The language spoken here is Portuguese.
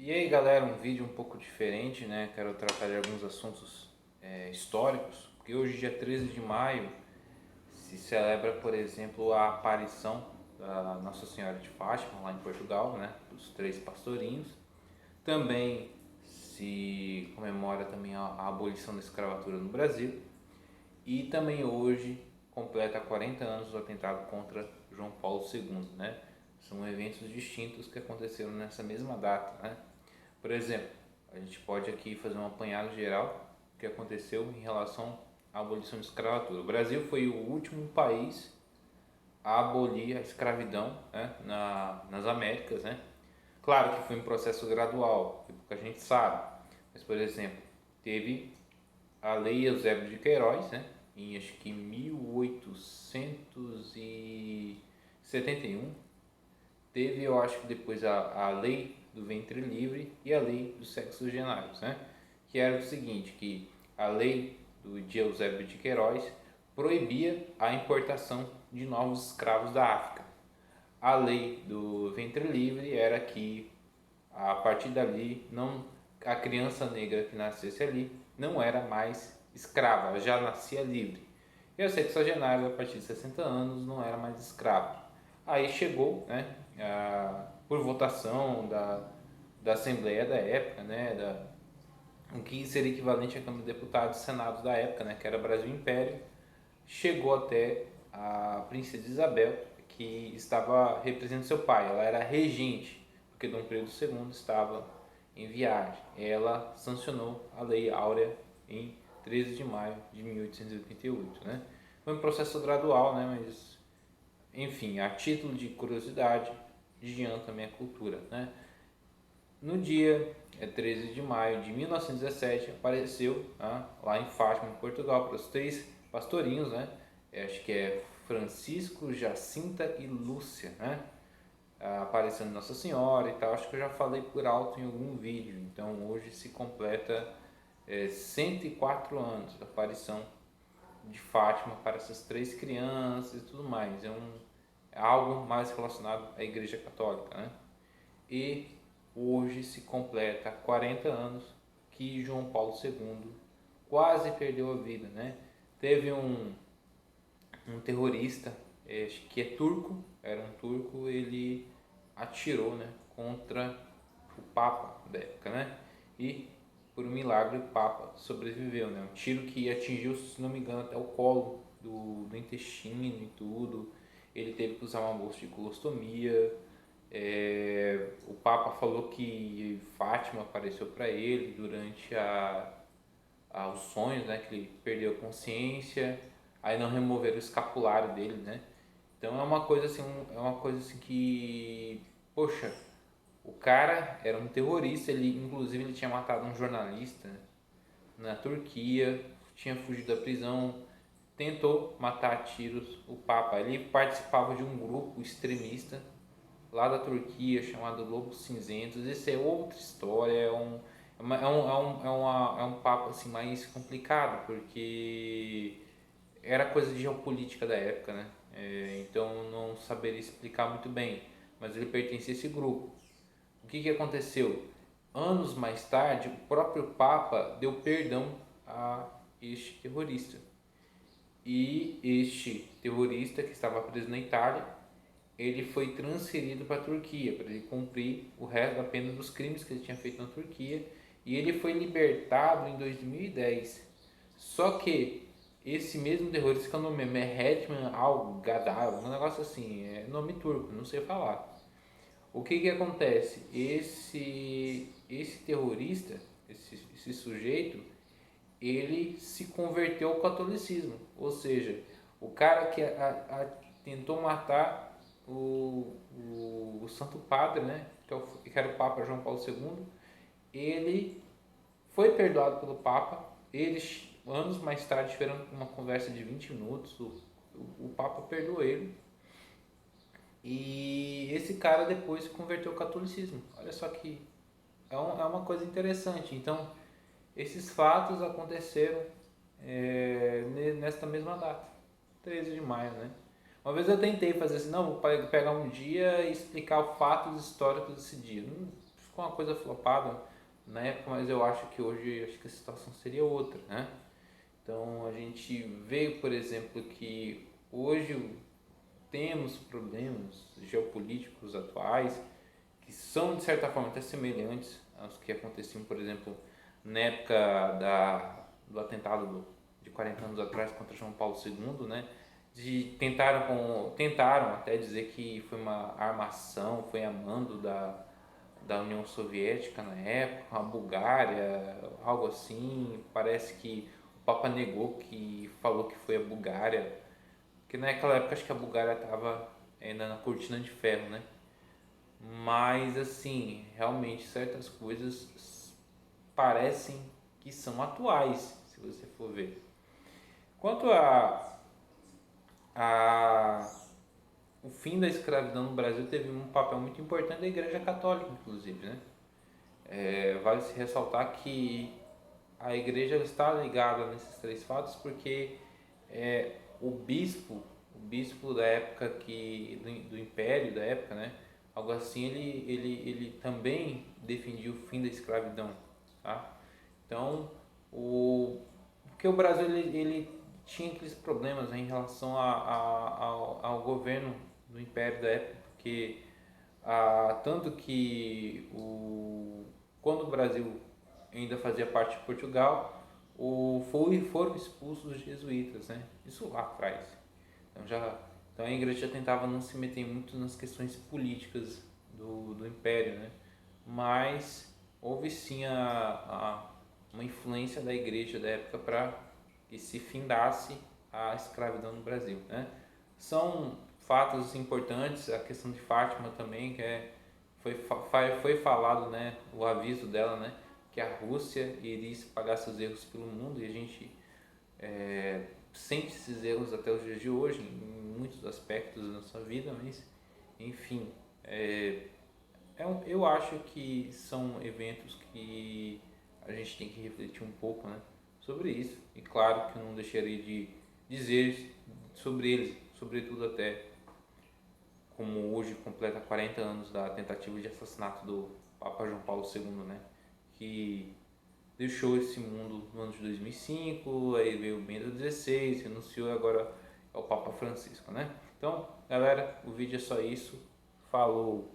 E aí galera, um vídeo um pouco diferente, né? Quero tratar de alguns assuntos históricos, porque hoje, dia 13 de maio, se celebra, por exemplo, a aparição da Nossa Senhora de Fátima, lá em Portugal, né? Dos três pastorinhos. Também se comemora também a abolição da escravatura no Brasil. E também hoje completa 40 anos do atentado contra João Paulo II, né? São eventos distintos que aconteceram nessa mesma data, né? Por exemplo, a gente pode aqui fazer um apanhado geral do que aconteceu em relação à abolição da escravatura. O Brasil foi o último país a abolir a escravidão, né, nas Américas, né? Claro que foi um processo gradual, que pouca gente sabe. Mas, por exemplo, teve a Lei Eusébio de Queiroz, né, em acho que 1871. Teve, eu acho que depois a lei do ventre livre e a lei dos sexagenários, né? Que era o seguinte, que a lei de Eusébio de Queiroz proibia a importação de novos escravos da África. A lei do ventre livre era que a partir dali não, a criança negra que nascesse ali não era mais escrava, já nascia livre. E os sexagenários, a partir de 60 anos, não era mais escravo. Aí chegou, né, por votação da Assembleia da época, né, o que seria equivalente à Câmara de Deputados e Senado da época, né, que era Brasil Império, chegou até a Princesa Isabel, que estava representando seu pai. Ela era regente, porque Dom Pedro II estava em viagem. Ela sancionou a Lei Áurea em 13 de maio de 1888. Né? Foi um processo gradual, né? Mas, enfim, a título de curiosidade, adianta a minha cultura. Né? No dia 13 de maio de 1917, apareceu lá em Fátima, em Portugal, para os três pastorinhos, né? Acho que é Francisco, Jacinta e Lúcia, né? Aparecendo Nossa Senhora e tal. Acho que eu já falei por alto em algum vídeo. Então hoje se completa 104 anos da aparição de Fátima para essas três crianças e tudo mais. É algo mais relacionado à Igreja Católica, né? E hoje se completa 40 anos que João Paulo II quase perdeu a vida, né? Teve um terrorista, acho que é turco, era um turco, ele atirou, né, contra o Papa da época, né? E por um milagre o Papa sobreviveu, né? Um tiro que atingiu, se não me engano, até o colo do intestino e tudo. Ele teve que usar uma bolsa de colostomia. O Papa falou que Fátima apareceu para ele durante os sonhos, né? Que ele perdeu a consciência. Aí não removeram o escapulário dele, né? Então é uma coisa assim que, poxa, o cara era um terrorista, ele inclusive ele tinha matado um jornalista na Turquia, tinha fugido da prisão, tentou matar a tiros o Papa. Ele participava de um grupo extremista lá da Turquia chamado Lobos Cinzentos. Isso é outra história, é um papo assim mais complicado, porque era coisa de geopolítica da época, né? Então não saberia explicar muito bem, mas ele pertencia a esse grupo. O que aconteceu? Anos mais tarde, o próprio Papa deu perdão a este terrorista. E este terrorista que estava preso na Itália, ele foi transferido para a Turquia para ele cumprir o resto da pena dos crimes que ele tinha feito na Turquia, e ele foi libertado em 2010. Só que esse mesmo terrorista, que é o nome é Mehmetman Al-Gaddafi, um negócio assim, é nome turco, não sei falar. O que acontece? Esse terrorista, esse sujeito, ele se converteu ao catolicismo. Ou seja, o cara que tentou matar o Santo Padre, né, que era o Papa João Paulo II, ele foi perdoado pelo Papa. Eles, anos mais tarde, tiveram uma conversa de 20 minutos. O Papa perdoou ele. E esse cara depois se converteu ao catolicismo. Olha só que é uma coisa interessante. Então, esses fatos aconteceram nesta mesma data, 13 de maio, né? Uma vez eu tentei fazer assim, não, vou pegar um dia e explicar os fatos históricos desse dia. Não, ficou uma coisa flopada na época, mas eu acho que hoje acho que a situação seria outra, né? Então a gente vê, por exemplo, que hoje temos problemas geopolíticos atuais que são de certa forma até semelhantes aos que aconteciam, por exemplo, na época do atentado de 40 anos atrás contra João Paulo II, né? Tentaram até dizer que foi uma armação, foi a mando da União Soviética na época, a Bulgária, algo assim. Parece que o Papa negou, que falou que foi a Bulgária, porque naquela época acho que a Bulgária estava ainda na cortina de ferro, né? Mas assim, realmente certas coisas parecem que são atuais, se você for ver. Quanto a o fim da escravidão no Brasil teve um papel muito importante da Igreja Católica, inclusive, né? Vale se ressaltar que a Igreja está ligada nesses três fatos porque o bispo da época do Império da época, né? Algo assim, ele também defendia o fim da escravidão, tá? Então, porque o Brasil ele tinha aqueles problemas, né, em relação ao governo do Império da época, porque tanto que quando o Brasil ainda fazia parte de Portugal, foram expulsos os jesuítas, né? Isso lá atrás. Então a igreja tentava não se meter muito nas questões políticas do Império, né? Mas houve sim uma influência da igreja da época para que se findasse a escravidão no Brasil, né? São fatos importantes, a questão de Fátima também, que foi falado, né, o aviso dela, né, que a Rússia iria pagar seus erros pelo mundo, e a gente sente esses erros até os dias de hoje, em muitos aspectos da nossa vida, mas enfim, eu acho que são eventos que a gente tem que refletir um pouco, né, sobre isso, e claro que eu não deixaria de dizer sobre eles, sobretudo até como hoje completa 40 anos da tentativa de assassinato do Papa João Paulo II, né, que deixou esse mundo no ano de 2005, aí veio o Bento XVI, renunciou e agora é o Papa Francisco, né? Então, galera, o vídeo é só isso. Falou!